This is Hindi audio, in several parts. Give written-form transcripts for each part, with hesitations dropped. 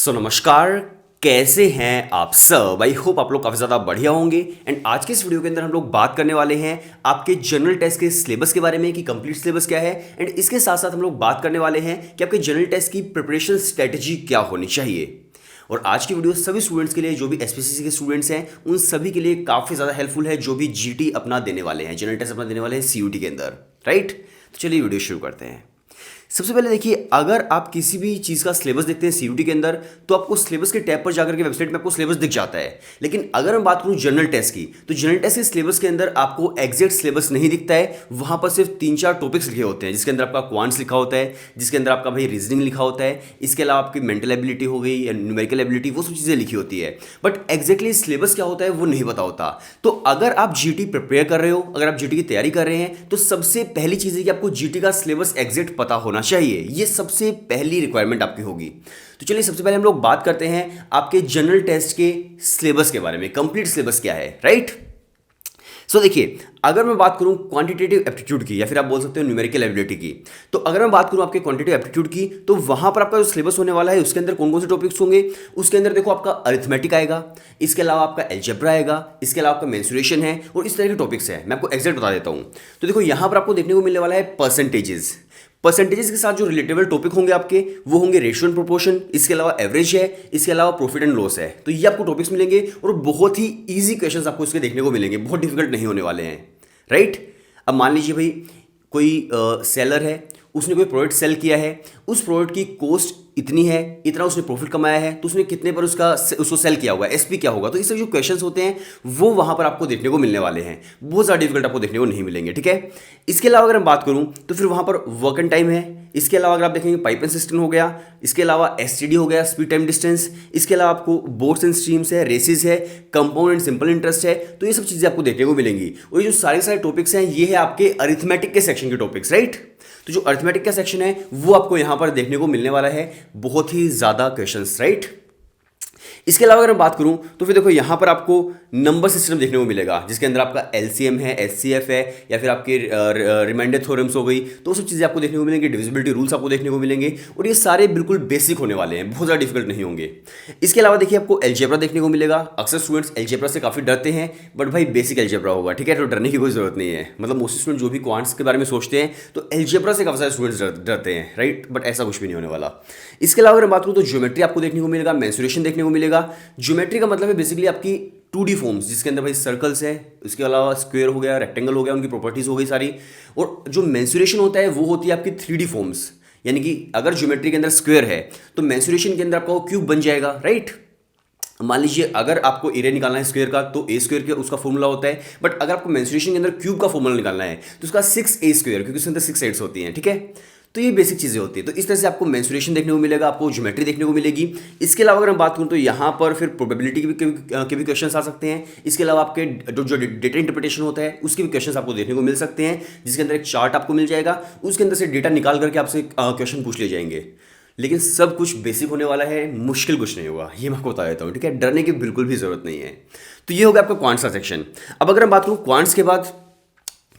नमस्कार। कैसे हैं आप सब? आई होप आप लोग काफ़ी ज़्यादा बढ़िया होंगे। एंड आज के इस वीडियो के अंदर हम लोग बात करने वाले हैं आपके जनरल टेस्ट के सिलेबस के बारे में कि कंप्लीट सिलेबस क्या है। एंड इसके साथ साथ हम लोग बात करने वाले हैं कि आपके जनरल टेस्ट की प्रिपरेशन स्ट्रेटजी क्या होनी चाहिए। और आज की वीडियो सभी स्टूडेंट्स के लिए, जो भी एसपीसीसी के स्टूडेंट्स हैं उन सभी के लिए काफ़ी ज़्यादा हेल्पफुल है, जो भी जीटी अपना देने वाले हैं, जनरल टेस्ट अपना देने वाले हैं सीयूटी के अंदर। राइट, तो चलिए वीडियो शुरू करते हैं। सबसे पहले देखिए, अगर आप किसी भी चीज़ का सिलेबस देखते हैं सीयूटी के अंदर तो आपको सिलेबस के टैब पर जाकर के वेबसाइट में आपको सिलेबस दिख जाता है। लेकिन अगर मैं बात करूं जनरल टेस्ट की, तो जनरल टेस्ट के सिलेबस के अंदर आपको एग्जैक्ट सिलेबस नहीं दिखता है। वहां पर सिर्फ 3-4 टॉपिक्स लिखे होते हैं, जिसके अंदर आपका क्वांट्स लिखा होता है, जिसके अंदर आपका भाई रीजनिंग लिखा होता है, इसके अलावा आपकी मेंटल एबिलिटी हो गई या न्यूमेरिकल एबिलिटी, वो सब चीज़ें लिखी होती है। बट एग्जैक्टली सिलेबस क्या होता है वो नहीं पता होता। तो अगर आप जीटी प्रिपेयर कर रहे हो, अगर आप जीटी की तैयारी कर रहे हैं, तो सबसे पहली चीज़ है कि आपको जीटी का सिलेबस एग्जैक्ट पता होना चाहिए। ये सबसे पहली रिक्वायरमेंट आपकी होगी। तो चलिए सबसे पहले हम लोग बात करते हैं आपके जनरल टेस्ट के सिलेबस के बारे में, कंप्लीट सिलेबस क्या है। राइट, सो देखिए, अगर मैं बात करूं क्वांटिटेटिव एप्टीट्यूड की, या फिर आप बोल सकते हो न्यूमेरिकल एबिलिटी की, तो अगर मैं बात करूं आपके क्वांटिटेटिव एप्टीट्यूड की, तो वहां पर आपका जो सिलेबस होने वाला है उसके अंदर कौन कौन से टॉपिक्स होंगे। उसके अंदर देखो, आपका अरिथमेटिक आएगा, इसके अलावा आपका एल्जेब्रा आएगा, इसके अलावा आपका मेंसुरेशन है, और इस तरह के टॉपिक्स हैं। मैं आपको एग्जैक्ट बता देता हूं। तो देखो, यहां पर आपको देखने को मिलने वाला है परसेंटेजेस के साथ जो रिलेटेबल टॉपिक होंगे आपके, वो होंगे रेशियो एंड प्रोपोर्शन, इसके अलावा एवरेज है, इसके अलावा प्रॉफिट एंड लॉस है। तो ये आपको टॉपिक्स मिलेंगे और बहुत ही इजी क्वेश्चंस आपको इसके देखने को मिलेंगे, बहुत डिफिकल्ट नहीं होने वाले हैं। राइट, अब मान लीजिए भाई कोई सेलर है, उसने कोई प्रोडक्ट सेल किया है, उस प्रोडक्ट की कॉस्ट इतनी है, इतना उसने प्रॉफिट कमाया है, तो उसने कितने पर उसको सेल किया हुआ है, एसपी क्या होगा। तो इस तरह जो क्वेश्चंस होते हैं वो वहां पर आपको देखने को मिलने वाले हैं, बहुत ज़्यादा डिफिकल्ट आपको देखने को नहीं मिलेंगे। ठीक है, इसके अलावा अगर मैं बात करूं तो फिर वहां पर वर्क एंड टाइम है, इसके अलावा अगर आप देखेंगे पाइप एंड सिस्टम हो गया, इसके अलावा एसटीडी हो गया, स्पीड टाइम डिस्टेंस, इसके अलावा आपको बोर्ड्स एंड स्ट्रीम्स है, रेसिस है, कंपाउंड एंड सिंपल इंटरेस्ट है। तो ये सब चीज़ें आपको देखने को मिलेंगी। और ये जो सारे टॉपिक्स हैं ये है आपके अरिथमेटिक के सेक्शन के टॉपिक्स। राइट, तो जो अरिथमेटिक का सेक्शन है वो आपको यहां पर देखने को मिलने वाला है, बहुत ही ज्यादा क्वेश्चंस। राइट, इसके अलावा अगर मैं बात करूं तो फिर देखो, यहां पर आपको नंबर सिस्टम देखने को मिलेगा, जिसके अंदर आपका एलसीएम है, एचसीएफ है, या फिर आपके रिमाइंडर थ्योरम्स हो गई। तो वो सब चीज़ें आपको देखने को मिलेंगे, डिविजिबिलिटी रूल्स आपको देखने को मिलेंगे, और ये सारे बिल्कुल बेसिक होने वाले हैं, बहुत ज़्यादा डिफिकल्ट नहीं होंगे। इसके अलावा देखिए, आपको एल्जेब्रा देखने को मिलेगा। अक्सर स्टूडेंट्स एल्जेब्रा से काफ़ी डरते हैं, बट भाई बेसिक एल्जेब्रा होगा। ठीक है, तो डरने की कोई जरूरत नहीं है। मतलब मोस्टली स्टूडेंट जो भी क्वांट्स के बारे में सोचते हैं तो एल्जेब्रा से काफ़ी सारे स्टूडेंट्स डरते हैं। राइट, बट ऐसा कुछ भी नहीं होने वाला। इसके अलावा अगर बात करूँ तो ज्योमेट्री आपको देखने को मिलेगा, मेंसुरेशन देखने को मिलेगा। ज्योमेट्री का मतलब है बेसिकली आपकी 2D फॉर्म्स, जिसके अंदर भाई सर्कल्स है, इसके अलावा स्क्वायर हो गया, रेक्टेंगल हो गया, उनकी प्रॉपर्टीज हो गई सारी। और जो मेंसुरेशन होता है वो होती है आपकी 3D फॉर्म्स, यानी कि अगर ज्योमेट्री के अंदर स्क्वायर है तो मेंसुरेशन के अंदर आपका वो क्यूब बन जाएगा। राइट, मान लीजिए अगर आपको एरिया निकालना है स्क्वायर का तो ए स्क्वायर का उसका फॉर्मूला होता है, बट अगर आपको मेंसुरेशन के अंदर क्यूब का फॉर्मूला निकालना है तो उसका 6a स्क्वायर, क्योंकि उसके अंदर 6 साइड्स होती हैं। ठीक है, तो ये बेसिक चीज़ें होती है। तो इस तरह से आपको मेंसुरेशन देखने को मिलेगा, आपको ज्योमेट्री देखने को मिलेगी। इसके अलावा अगर हम बात करूं तो यहाँ पर फिर प्रोबेबिलिटी के भी क्वेश्चन आ सकते हैं। इसके अलावा आपके जो डेटा इंटरप्रिटेशन होता है उसके भी क्वेश्चन आपको देखने को मिल सकते हैं, जिसके अंदर एक चार्ट आपको मिल जाएगा, उसके अंदर से डेटा निकाल करके आपसे क्वेश्चन पूछ लिए जाएंगे। लेकिन सब कुछ बेसिक होने वाला है, मुश्किल कुछ नहीं होगा, ये मैं आपको बता देता हूँ। ठीक है, डरने की बिल्कुल भी जरूरत नहीं है। तो ये होगा आपका क्वांट्स का सेक्शन। अब अगर हम बात करूँ क्वांट्स के बाद,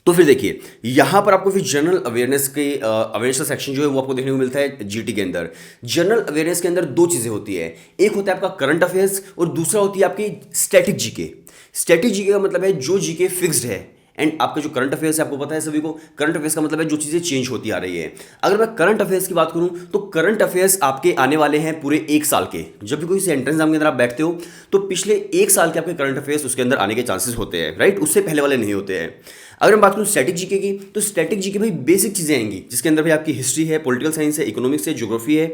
तो फिर देखिए यहां पर आपको फिर जनरल अवेयरनेस का सेक्शन जो है वो आपको देखने को मिलता है जीटी के अंदर। जनरल अवेयरनेस के अंदर दो चीजें होती है, एक होता है आपका करंट अफेयर्स और दूसरा होती है आपकी स्टैटिक जीके। स्टैटिक जीके का मतलब है जो जीके फिक्स्ड है, एंड आपका जो करंट अफेयर्स है आपको पता है सभी को, करंट अफेयर्स का मतलब है जो चीज़ें चेंज होती आ रही है। अगर मैं करंट अफेयर्स की बात करूं तो करंट अफेयर्स आपके आने वाले हैं पूरे 1 साल के। जब भी कोई एंट्रेंस एग्जाम के अंदर आप बैठते हो तो पिछले 1 साल के आपके करंट अफेयर्स उसके अंदर आने के चांसेस होते हैं। राइट, उससे पहले वाले नहीं होते हैं। अगर मैं बात करूं स्टैटिक जीके की, तो स्टैटिक जीके भाई बेसिक चीज़ें आएंगी, जिसके अंदर भाई आपकी हिस्ट्री है, पॉलिटिकल साइंस है, इकोनॉमिक्स है, ज्योग्राफी है,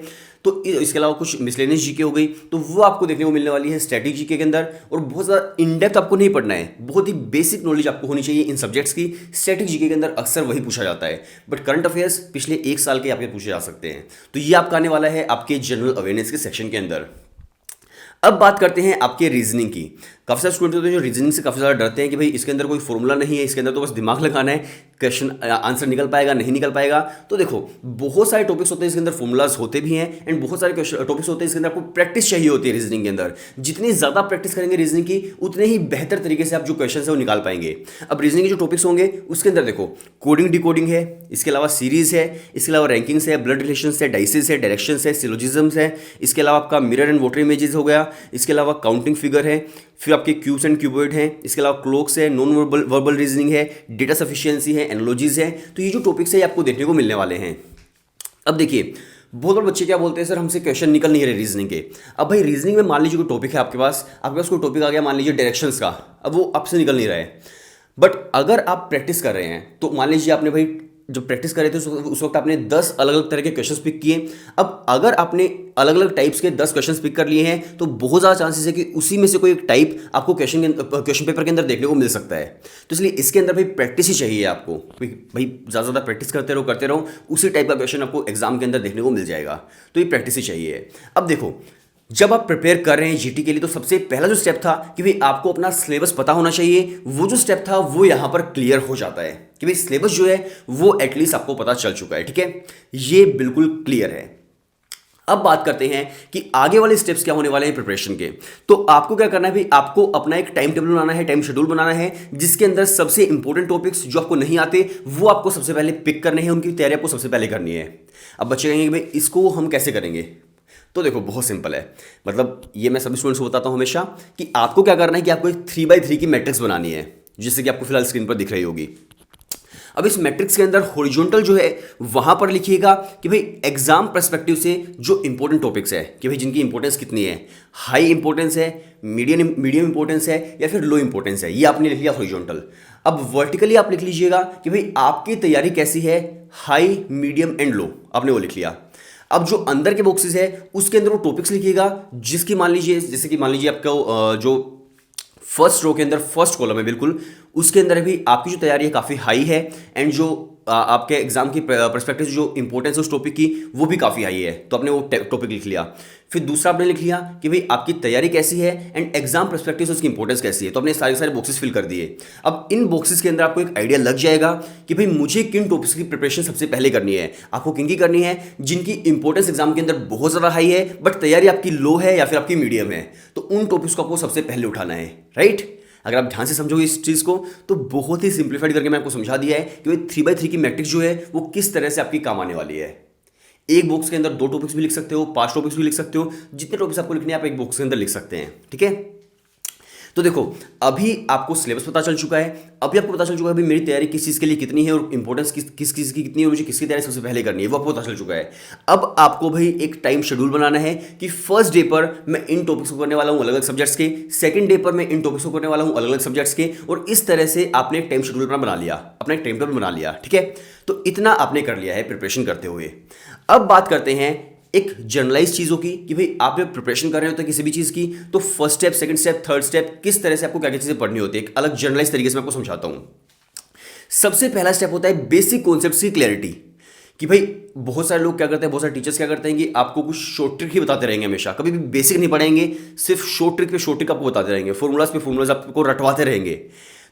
तो इसके अलावा कुछ मिसलेनियस जीके हो गई, तो वो आपको देखने को मिलने वाली है स्टैटिक जीके के अंदर। और बहुत ज़्यादा इन डेप्थ आपको नहीं पढ़ना है, बहुत ही बेसिक नॉलेज आपको होनी चाहिए इन सब्जेक्ट्स की। स्टैटिक जीके के अंदर अक्सर वही पूछा जाता है, बट करंट अफेयर्स पिछले 1 साल के आपके पूछे जा सकते हैं। तो ये आपका आने वाला है आपके जनरल अवेयरनेस के सेक्शन के अंदर। अब बात करते हैं आपके रीजनिंग की। काफ़ी सारे स्टूडेंट होते हैं जो रीजनिंग से काफ़ी ज़्यादा डरते हैं कि भाई इसके अंदर कोई फॉर्मूला नहीं है, इसके अंदर तो बस दिमाग लगाना है, क्वेश्चन आंसर निकल पाएगा नहीं निकल पाएगा। तो देखो बहुत सारे टॉपिक्स होते हैं इसके अंदर फॉर्मूलाज होते भी हैं, एंड बहुत सारे टॉपिक्स होते हैं इसके अंदर आपको प्रैक्टिस चाहिए होती है रीजनिंग के अंदर। जितनी ज़्यादा प्रैक्टिस करेंगे रीजनिंग की उतने ही बेहतर तरीके से आप जो क्वेश्चन है वो निकाल पाएंगे। अब रीजनिंग के जो टॉपिक्स होंगे उसके अंदर देखो कोडिंग डिकोडिंग है, इसके अलावा सीरीज है, इसके अलावा रैंकिंग्स है, ब्लड रिलेशंस है, डाइसेस है, डायरेक्शंस है, सिलोजिज्म्स है, इसके अलावा आपका मिरर एंड वाटर इमेजेस हो गया, इसके अलावा काउंटिंग फिगर है, फिर आपके क्यूब्स एंड क्यूबॉइड हैं, इसके अलावा क्लोक्स है, नॉन वर्बल रीजनिंग है, डेटा सफिशिएंसी है, एनालॉजीज है। तो ये जो टॉपिक्स है ये आपको देखने को मिलने वाले हैं। अब देखिए बहुत बार बच्चे क्या बोलते हैं, सर हमसे क्वेश्चन निकल नहीं रहे रीजनिंग के। अब भाई रीजनिंग में मान लीजिए कोई टॉपिक है आपके पास कोई टॉपिक आ गया मान लीजिए डायरेक्शंस का, अब वो आपसे निकल नहीं रहा है। बट अगर आप प्रैक्टिस कर रहे हैं तो मान लीजिए आपने भाई जब प्रैक्टिस कर रहे थे उस वक्त आपने 10 अलग अलग तरह के क्वेश्चंस पिक किए। अब अगर आपने अलग अलग टाइप्स के 10 क्वेश्चंस पिक कर लिए हैं तो बहुत ज़्यादा चांसेस है कि उसी में से कोई एक टाइप आपको क्वेश्चन पेपर के अंदर देखने को मिल सकता है। तो इसलिए इसके अंदर भाई प्रैक्टिस ही चाहिए आपको, भाई ज़्यादा प्रैक्टिस करते रहो उसी टाइप का क्वेश्चन आपको एग्जाम के अंदर देखने को मिल जाएगा। तो ये प्रैक्टिस ही चाहिए। अब देखो जब आप प्रिपेयर कर रहे हैं जीटी के लिए तो सबसे पहला जो स्टेप था कि भाई आपको अपना सिलेबस पता होना चाहिए, वो जो स्टेप था वो यहां पर क्लियर हो जाता है कि भाई सिलेबस जो है वो एटलीस्ट आपको पता चल चुका है। ठीक है, ये बिल्कुल क्लियर है। अब बात करते हैं कि आगे वाले स्टेप्स क्या होने वाले हैं प्रिपरेशन के। तो आपको क्या करना है भाई, आपको अपना एक टाइम टेबल बनाना है, टाइम शेड्यूल बनाना है, जिसके अंदर सबसे इंपॉर्टेंट टॉपिक्स जो आपको नहीं आते वो आपको सबसे पहले पिक करने हैं, उनकी तैयारी आपको सबसे पहले करनी है। अब बच्चे कहेंगे भाई इसको हम कैसे करेंगे, तो देखो बहुत सिंपल है। मतलब ये मैं सभी स्टूडेंट्स को बताता हूं हमेशा कि आपको क्या करना है कि आपको एक 3x3 की मैट्रिक्स बनानी है, जैसे कि आपको फिलहाल स्क्रीन पर दिख रही होगी। अब इस मैट्रिक्स के अंदर हॉरिजॉन्टल जो है वहां पर लिखिएगा कि भाई एग्जाम पर्सपेक्टिव से जो इंपॉर्टेंट टॉपिक्स है कि भाई जिनकी इंपॉर्टेंस कितनी है, हाई इंपॉर्टेंस है, मीडियम इंपॉर्टेंस है या फिर लो इंपॉर्टेंस है, ये आपने लिख लिया हॉरिजॉन्टल। अब वर्टिकली आप लिख लीजिएगा कि भाई आपकी तैयारी कैसी है, हाई मीडियम एंड लो, आपने वो लिख लिया। अब जो अंदर के बॉक्सेस है उसके अंदर वो टॉपिक्स लिखिएगा जिसकी मान लीजिए जैसे कि मान लीजिए आपका जो फर्स्ट रो के अंदर फर्स्ट कॉलम है बिल्कुल उसके अंदर भी आपकी जो तैयारी है काफ़ी हाई है, एंड जो आपके एग्जाम की पर्सपेक्टिव से जो इंपॉर्टेंस है उस टॉपिक की वो भी काफ़ी हाई है, तो आपने वो टॉपिक लिख लिया। फिर दूसरा आपने लिख लिया कि भाई आपकी तैयारी कैसी है एंड एग्जाम पर्सपेक्टिव से उसकी इंपॉर्टेंस कैसी है, तो आपने सारे बॉक्सेस फिल कर दिए। अब इन बॉक्सेस के अंदर आपको एक आइडिया लग जाएगा कि भाई मुझे किन टॉपिक्स की प्रिपरेशन सबसे पहले करनी है। आपको किन की करनी है, जिनकी इंपॉर्टेंस एग्जाम के अंदर बहुत ज़्यादा हाई है बट तैयारी आपकी लो है या फिर आपकी मीडियम है, तो उन टॉपिक्स को आपको सबसे पहले उठाना है। राइट, अगर आप ध्यान से समझोगे इस चीज़ को तो बहुत ही सिंप्लीफाइड करके मैं आपको समझा दिया है कि भाई 3x3 की मैट्रिक्स जो है वो किस तरह से आपकी काम आने वाली है। एक बॉक्स के अंदर 2 टॉपिक्स भी लिख सकते हो, 5 टॉपिक्स भी लिख सकते हो, जितने टॉपिक्स आपको लिखने हैं आप एक बॉक्स के अंदर लिख सकते हैं। ठीक है, तो देखो अभी आपको सिलेबस पता चल चुका है, अभी आपको पता चल चुका है भाई मेरी तैयारी किस चीज़ के लिए कितनी है और इंपॉर्टेंस किस चीज़ की कितनी है और मुझे किसकी तैयारी सबसे पहले करनी है, वो आपको पता चल चुका है। अब आपको भाई एक टाइम शेड्यूल बनाना है कि फर्स्ट डे पर मैं इन टॉपिक्स को करने वाला हूँ अलग अलग सब्जेक्ट्स के, सेकंड डे पर मैं इन टॉपिक्स को करने वाला हूँ अलग अलग सब्जेक्ट्स के, और इस तरह से आपने एक टाइम शेड्यूल बना लिया, अपना एक टाइम टेबल बना लिया। ठीक है, तो इतना आपने कर लिया है प्रिपरेशन करते हुए। अब बात करते हैं एक जनरलाइज चीज़ों की कि भाई आप जब प्रिपरेशन कर रहे होते हैं किसी भी चीज़ की तो first step, second step, third step किस तरह से आपको क्या क्या चीज़ें पढ़नी होती है, एक अलग जनरलाइज तरीके से मैं आपको समझाता हूँ। सबसे पहला स्टेप होता है बेसिक कॉन्सेप्ट्स की क्लैरिटी, कि भाई बहुत सारे लोग क्या करते हैं, बहुत सारे टीचर्स क्या करते हैं कि आपको कुछ शॉर्ट ट्रिक ही बताते रहेंगे, हमेशा कभी भी बेसिक नहीं पढ़ाएंगे, सिर्फ शॉर्ट ट्रिक पे शॉर्ट ट्रिक आपको बताते रहेंगे, फॉर्मूलाज पे फॉर्मूलाज आपको रटवाते रहेंगे।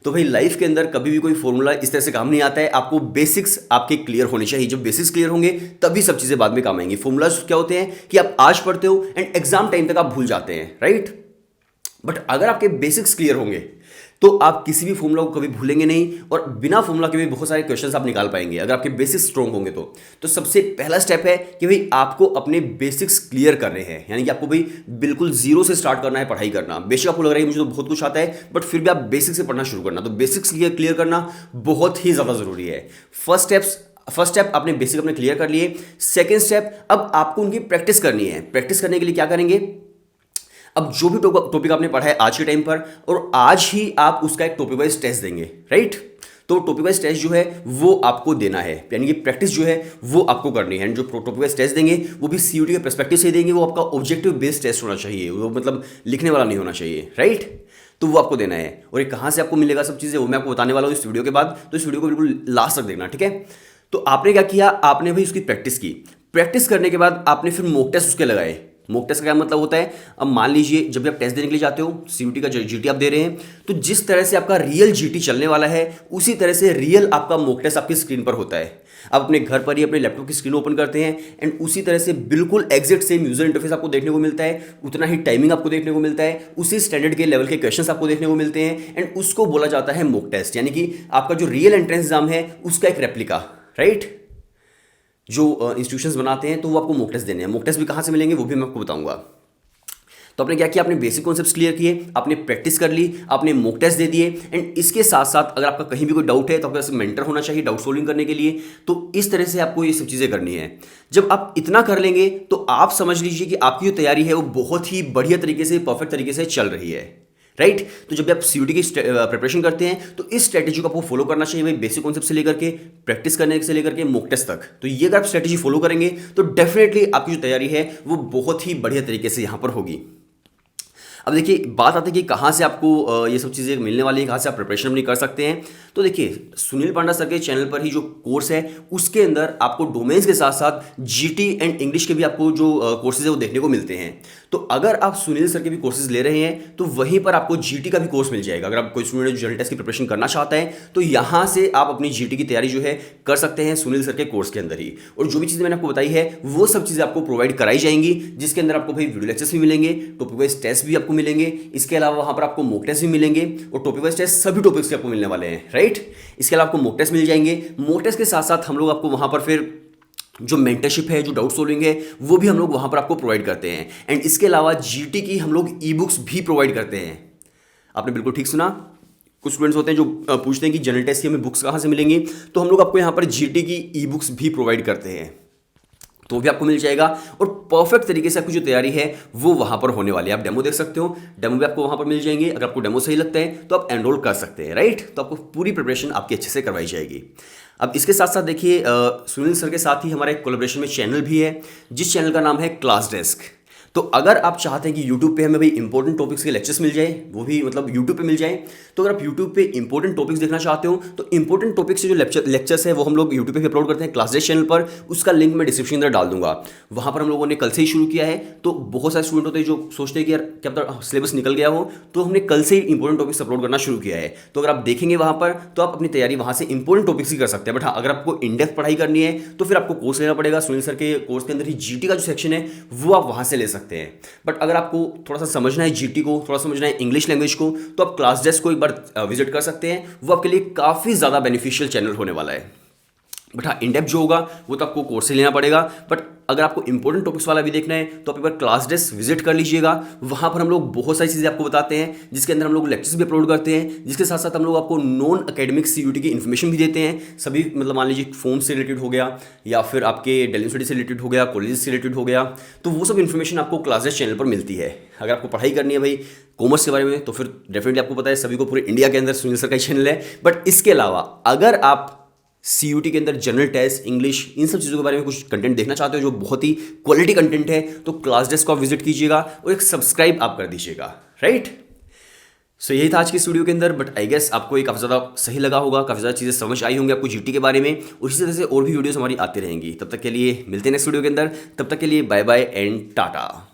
तो भाई लाइफ के अंदर कभी भी कोई फॉर्मूला इस तरह से काम नहीं आता है, आपको बेसिक्स आपके क्लियर होने चाहिए। जब बेसिक्स क्लियर होंगे तभी सब चीज़ें बाद में काम आएंगी। फॉर्मूलाज क्या होते हैं कि आप आज पढ़ते हो एंड एग्जाम टाइम तक आप भूल जाते हैं, राइट। बट अगर आपके बेसिक्स क्लियर होंगे तो आप किसी भी फॉर्मूला को कभी भूलेंगे नहीं, और बिना फॉर्मूला के भी बहुत सारे क्वेश्चंस आप निकाल पाएंगे अगर आपके बेसिक्स स्ट्रॉन्ग होंगे तो सबसे पहला स्टेप है कि भाई आपको अपने बेसिक्स क्लियर करने हैं, यानी कि आपको भाई बिल्कुल जीरो से स्टार्ट करना है पढ़ाई करना। बेशक आपको लग रहा है मुझे तो बहुत कुछ आता है, बट फिर भी आप बेसिक से पढ़ना शुरू करना, तो बेसिक्स क्लियर करना बहुत ही ज़्यादा ज़रूरी है। फर्स्ट स्टेप आपने बेसिक अपने क्लियर कर लिए। सेकेंड स्टेप, अब आपको उनकी प्रैक्टिस करनी है। प्रैक्टिस करने के लिए क्या करेंगे, अब जो भी टॉपिक आपने पढ़ा है आज के टाइम पर, और आज ही आप उसका एक टॉपिक वाइज टेस्ट देंगे, राइट। तो टॉपिक वाइज टेस्ट जो है वो आपको देना है, यानी कि प्रैक्टिस जो है वो आपको करनी है। जो टॉपिक वाइज टेस्ट देंगे वो भी सीयूटी के पर्सपेक्टिव से देंगे, वो आपका ऑब्जेक्टिव बेस्ड टेस्ट होना चाहिए, वो मतलब लिखने वाला नहीं होना चाहिए, राइट। तो वो आपको देना है, और ये कहाँ से आपको मिलेगा सब चीज़ें वो मैं आपको बताने वाला हूँ इस वीडियो के बाद, तो इस वीडियो को बिल्कुल लास्ट तक देखना, ठीक है। तो आपने क्या किया, आपने भाई उसकी प्रैक्टिस की। प्रैक्टिस करने के बाद आपने फिर मॉक टेस्ट उसके लगाए मॉक टेस्ट का क्या मतलब होता है, अब मान लीजिए जब भी आप टेस्ट देने के लिए जाते हो, सीयूटी का जीटी आप दे रहे हैं, तो जिस तरह से आपका रियल जीटी चलने वाला है उसी तरह से रियल आपका मॉक टेस्ट आपकी स्क्रीन पर होता है। आप अपने घर पर ही अपने लैपटॉप की स्क्रीन ओपन करते हैं एंड उसी तरह से बिल्कुल एग्जैक्ट सेम यूजर इंटरफेस आपको देखने को मिलता है, उतना ही टाइमिंग आपको देखने को मिलता है, उसी स्टैंडर्ड के लेवल के क्वेश्चंस आपको देखने को मिलते हैं एंड उसको बोला जाता है मॉक टेस्ट, यानी कि आपका जो रियल एंट्रेंस एग्जाम है उसका एक रेप्लिका, राइट। जो इंस्टीट्यूशंस बनाते हैं तो वो आपको मॉक टेस्ट देने हैं। मॉक टेस्ट भी कहाँ से मिलेंगे वो भी मैं आपको बताऊंगा। तो आपने क्या किया, आपने बेसिक कॉन्सेप्ट्स क्लियर किए, आपने प्रैक्टिस कर ली, आपने मॉक टेस्ट दे दिए एंड इसके साथ साथ अगर आपका कहीं भी कोई डाउट है तो आपके पास मेंटर होना चाहिए डाउट सॉल्विंग करने के लिए। तो इस तरह से आपको ये सब चीज़ें करनी है। जब आप इतना कर लेंगे तो आप समझ लीजिए कि आपकी जो तैयारी है वो बहुत ही बढ़िया तरीके से, परफेक्ट तरीके से चल रही है, राइट। तो जब भी आप सीयूटी की प्रिपरेशन करते हैं तो इस स्ट्रेटेजी को आपको फॉलो करना चाहिए भाई, बेसिक कॉन्सेप्ट से लेकर के प्रैक्टिस करने से लेकर के मॉक टेस्ट तक। तो ये अगर आप स्ट्रेटेजी फॉलो करेंगे तो डेफिनेटली आपकी जो तैयारी है वो बहुत ही बढ़िया तरीके से यहाँ पर होगी। अब देखिए बात आती है कि कहाँ से आपको ये सब चीज़ें मिलने वाली हैं, कहाँ से आप प्रिपरेशन अपनी कर सकते हैं। तो देखिए सुनील पांडा सर के चैनल पर ही जो कोर्स है उसके अंदर आपको डोमेन्स के साथ साथ जीटी एंड इंग्लिश के भी आपको जो कोर्सेज है वो देखने को मिलते हैं। तो अगर आप सुनील सर के भी कोर्सेज ले रहे हैं तो वहीं पर आपको जीटी का भी कोर्स मिल जाएगा। अगर आप कोई स्टूडेंट जनरल टेस्ट की प्रिपरेशन करना चाहता है तो यहाँ से आप अपनी जीटी की तैयारी जो है कर सकते हैं सुनील सर के कोर्स के अंदर ही। और जो भी चीज़ें मैंने आपको बताई है वो सब चीज़ें आपको प्रोवाइड कराई जाएंगी, जिसके अंदर आपको भाई वीडियो लेक्चर्स भी मिलेंगे, टॉपिक वाइज टेस्ट भी आपको मिलेंगे, इसके अलावा वहाँ पर आपको मॉक टेस्ट भी मिलेंगे और टॉपिक वाइज टेस्ट सभी टॉपिक्स के आपको मिलने वाले हैं, राइट। इसके अलावा आपको मॉक टेस्ट मिल जाएंगे। मॉक टेस्ट के साथ साथ हम लोग आपको वहाँ पर फिर जो मेंटरशिप है, जो डाउट सॉल्विंग है वो भी हम लोग वहाँ पर आपको प्रोवाइड करते हैं एंड इसके अलावा जीटी की हम लोग ई बुक्स भी प्रोवाइड करते हैं। आपने बिल्कुल ठीक सुना। कुछ स्टूडेंट्स होते हैं जो पूछते हैं कि जनरल टेस्ट की हमें बुक्स कहाँ से मिलेंगी, तो हम लोग आपको यहाँ पर जीटी की ई बुक्स भी प्रोवाइड करते हैं, तो भी आपको मिल जाएगा। और परफेक्ट तरीके से आपकी जो तैयारी है वो वहाँ पर होने वाली है। आप डेमो देख सकते हो, डेमो भी आपको वहाँ पर मिल जाएंगे। अगर आपको डेमो सही लगता है तो आप एनरोल कर सकते हैं, राइट। तो आपको पूरी प्रिपरेशन आपकी अच्छे से करवाई जाएगी। अब इसके साथ साथ देखिए सुनील सर के साथ ही हमारा एक कोलैबोरेशन में चैनल भी है, जिस चैनल का नाम है क्लास डेस्क। तो अगर आप चाहते हैं कि YouTube पे हमें भाई इंपॉर्टेंट टॉपिक्स के लेक्चर्स मिल जाए, वो भी मतलब YouTube पे मिल जाए, तो अगर आप YouTube पे इंपॉर्टेंट टॉपिक्स देखना चाहते हो तो इंपॉर्टेंट टॉपिक्स से जो लेक्चर्स है वो हम लोग YouTube पे भी अपलोड करते हैं क्लास डेस्क चैनल पर। उसका लिंक मैं डिस्क्रिप्शन के अंदर डाल दूंगा। वहाँ पर हम लोगों ने कल से ही शुरू किया है। तो बहुत सारे स्टूडेंट होते हैं जो सोचते हैं कि यार क्या पता सिलेबस निकल गया हो, तो हमने कल से ही इंपॉर्टेंट टॉपिक्स अपलोड करना शुरू किया है। तो अगर आप देखेंगे वहाँ पर तो आप अपनी तैयारी वहाँ से इंपॉर्टेंट टॉपिक्स ही कर सकते हैं। बट हाँ, अगर आपको इन डेप्थ पढ़ाई करनी है तो फिर आपको कोर्स लेना पड़ेगा। सुनील सर के कोर्स के अंदर ही जीटी का जो सेक्शन है वो आप वहाँ से ले सकते हैं। बट अगर आपको थोड़ा सा समझना है जीटी को, थोड़ा समझना है इंग्लिश लैंग्वेज को, तो आप क्लास डेस्क को एक बार विजिट कर सकते हैं। वो आपके लिए काफ़ी ज़्यादा बेनिफिशियल चैनल होने वाला है। बट हाँ, इन डेप्थ जो होगा वो तो आपको कोर्स से लेना पड़ेगा। बट अगर आपको इंपॉर्टेंट टॉपिक्स वाला भी देखना है तो आप एक बार क्लास डेस्क विजिट कर लीजिएगा। वहाँ पर हम लोग बहुत सारी चीज़ें आपको बताते हैं, जिसके अंदर हम लोग लेक्चर्स भी अपलोड करते हैं, जिसके साथ साथ हम लोग आपको नॉन अकेडमिक सीयूटी की इन्फॉर्मेशन भी देते हैं। सभी मतलब मान लीजिए फॉर्म से रिलेटेड हो गया या फिर आपके दिल्ली यूनिवर्सिटी से रिलेटेड हो गया, कॉलेज से रिलेटेड हो गया, तो वो सब इन्फॉर्मेशन आपको क्लास डेस्क चैनल पर मिलती है। अगर आपको पढ़ाई करनी है भाई कॉमर्स के बारे में तो फिर डेफिनेटली आपको पता है सभी को पूरे इंडिया के अंदर सुनील सर का चैनल है। बट इसके अलावा अगर आप सीयूटी के अंदर जनरल टेस्ट, इंग्लिश, इन सब चीज़ों के बारे में कुछ कंटेंट देखना चाहते हो जो बहुत ही क्वालिटी कंटेंट है, तो क्लास डेस्क को आप विजिट कीजिएगा और एक सब्सक्राइब आप कर दीजिएगा, राइट। सो यही था आज की वीडियो के अंदर। बट आई गेस आपको ये काफ़ी ज़्यादा सही लगा होगा, काफ़ी ज़्यादा चीज़ें समझ आई होंगी आपको जीटी के बारे में। उसी तरह से और भी वीडियोस हमारी आती रहेंगी। तब तक के लिए मिलते हैं नेक्स्ट वीडियो के अंदर। तब तक के लिए बाय बाय एंड टाटा।